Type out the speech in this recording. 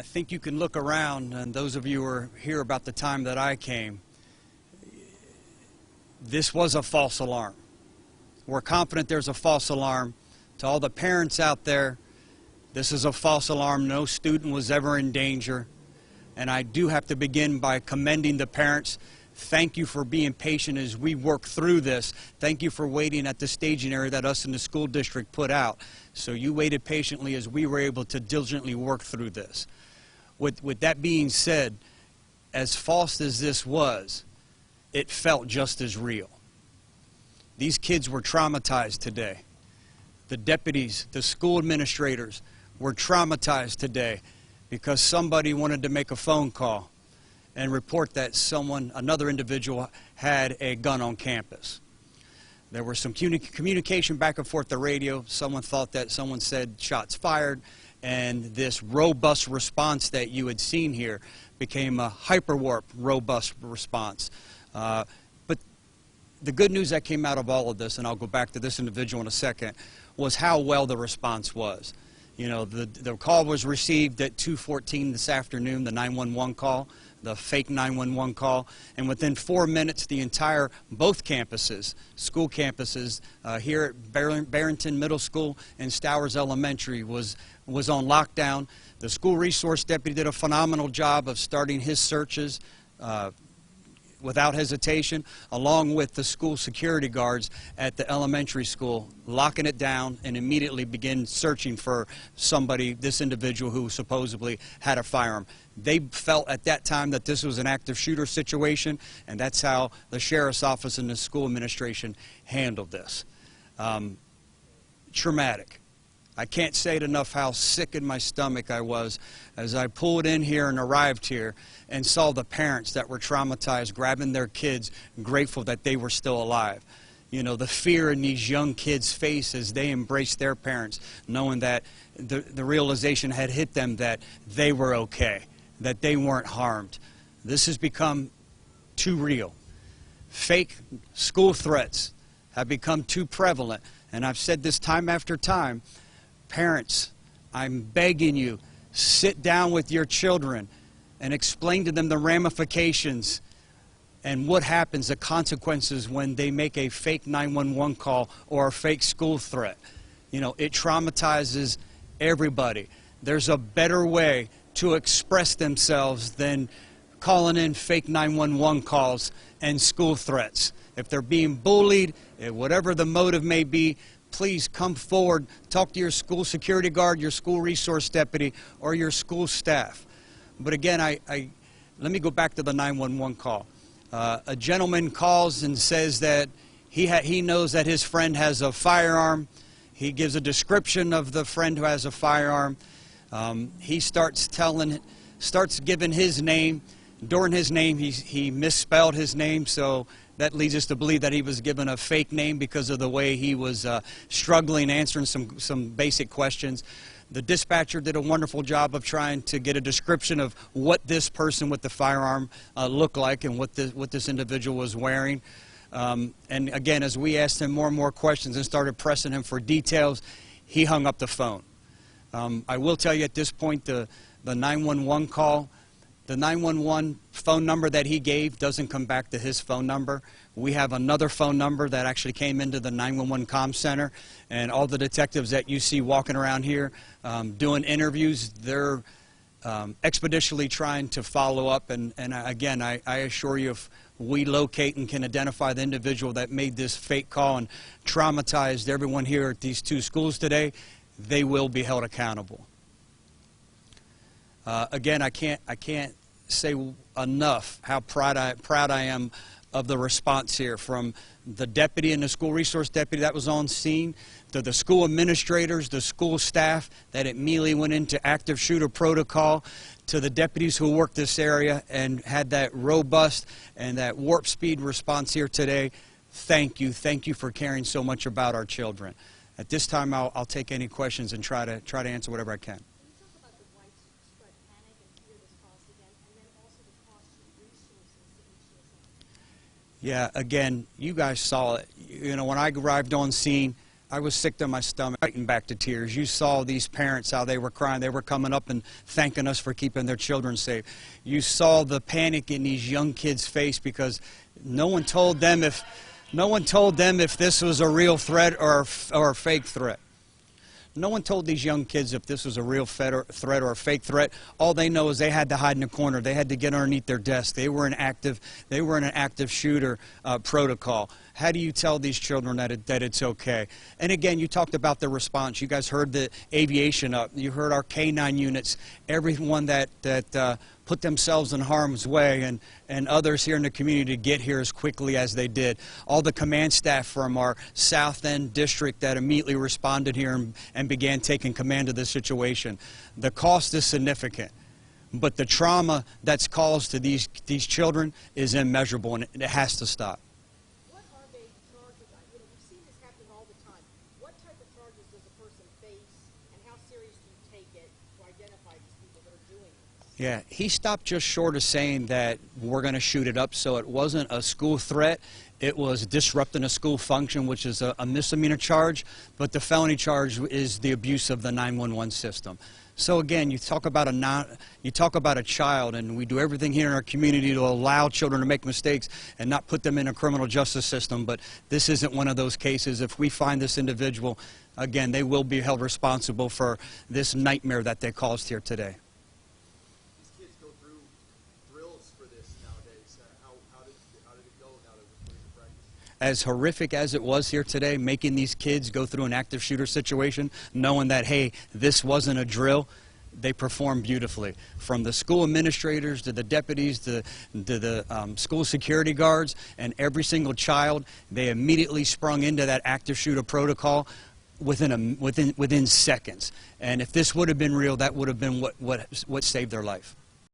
I think you can look around, and those of you who are here about the time that I came, this was a false alarm. We're confident there's a false alarm. To all the parents out there, this is a false alarm. No student was ever in danger. And I do have to begin by commending the parents. Thank you for being patient as we work through this. Thank you for waiting at the staging area that us in the school district put out. So you waited patiently as we were able to diligently work through this. With that being said, as false as this was, it felt just as real. These kids were traumatized today. The deputies, the school administrators were traumatized today because somebody wanted to make a phone call and report that another individual had a gun on campus. There was some communication back and forth the radio. Someone thought that someone said shots fired, and this robust response that you had seen here became a hyperwarp robust response. But the good news that came out of all of this, and I'll go back to this individual in a second, was how well the response was. You know, the call was received at 2:14 this afternoon, the 911 call, the fake 911 call, and within 4 minutes, both campuses, school campuses here at Barrington Middle School and Stowers Elementary was on lockdown. The school resource deputy did a phenomenal job of starting his searches without hesitation, along with the school security guards at the elementary school, locking it down and immediately begin searching for this individual who supposedly had a firearm. They felt at that time that this was an active shooter situation, and that's how the sheriff's office and the school administration handled this. Traumatic. I can't say it enough how sick in my stomach I was as I pulled in here and arrived here and saw the parents that were traumatized, grabbing their kids, grateful that they were still alive. You know, the fear in these young kids' faces as they embraced their parents, knowing that the realization had hit them that they were okay, that they weren't harmed. This has become too real. Fake school threats have become too prevalent, and I've said this time after time. Parents, I'm begging you, sit down with your children and explain to them the ramifications and what happens, the consequences when they make a fake 911 call or a fake school threat. You know, it traumatizes everybody. There's a better way to express themselves than calling in fake 911 calls and school threats. If they're being bullied, whatever the motive may be, please come forward, talk to your school security guard, your school resource deputy, or your school staff. But again, let me go back to the 911 call. A gentleman calls and says that he knows that his friend has a firearm. He gives a description of the friend who has a firearm. He starts giving his name. During his name, he misspelled his name, so that leads us to believe that he was given a fake name because of the way he was struggling answering some basic questions. The dispatcher did a wonderful job of trying to get a description of what this person with the firearm looked like and what this individual was wearing. And again, as we asked him more and more questions and started pressing him for details, he hung up the phone. I will tell you at this point, the 911 call, the 911 phone number that he gave doesn't come back to his phone number. We have another phone number that actually came into the 911 comm center, and all the detectives that you see walking around here doing interviews, they're expeditiously trying to follow up. And again, I assure you, if we locate and can identify the individual that made this fake call and traumatized everyone here at these two schools today, they will be held accountable. Again, I can't say enough how proud I am of the response here, from the deputy and the school resource deputy that was on scene, to the school administrators, the school staff that immediately went into active shooter protocol, to the deputies who worked this area and had that robust and that warp speed response here today. Thank you for caring so much about our children. At this time, I'll take any questions and try to answer whatever I can. Yeah, again, you guys saw it. You know, when I arrived on scene, I was sick to my stomach, fighting back to tears. You saw these parents, how they were crying. They were coming up and thanking us for keeping their children safe. You saw the panic in these young kids' face because no one told them if this was a real threat or a fake threat. No one told these young kids if this was a real threat or a fake threat. All they know is they had to hide in a corner. They had to get underneath their desk. They were in an active shooter protocol. How do you tell these children that it's okay? And again, you talked about the response. You guys heard the aviation up. You heard our K-9 units. Everyone that put themselves in harm's way and others here in the community to get here as quickly as they did. All the command staff from our South End district that immediately responded here and began taking command of the situation. The cost is significant, but the trauma that's caused to these children is immeasurable, and it has to stop. What are they charged with? You know, we've seen this happen all the time. What type of charges does a person face, and how serious do you take it to identify these people that are doing this? Yeah, he stopped just short of saying that we're going to shoot it up, so it wasn't a school threat. It was disrupting a school function, which is a misdemeanor charge, but the felony charge is the abuse of the 911 system. So again, you talk about a child, and we do everything here in our community to allow children to make mistakes and not put them in a criminal justice system, but this isn't one of those cases. If we find this individual, again, they will be held responsible for this nightmare that they caused here today. These kids go through drills for this nowadays. How did it go now that we're putting into practice? As horrific as it was here today, making these kids go through an active shooter situation, knowing that, hey, this wasn't a drill, they performed beautifully. From the school administrators to the deputies to the school security guards and every single child, they immediately sprung into that active shooter protocol within seconds. And if this would have been real, that would have been what saved their life.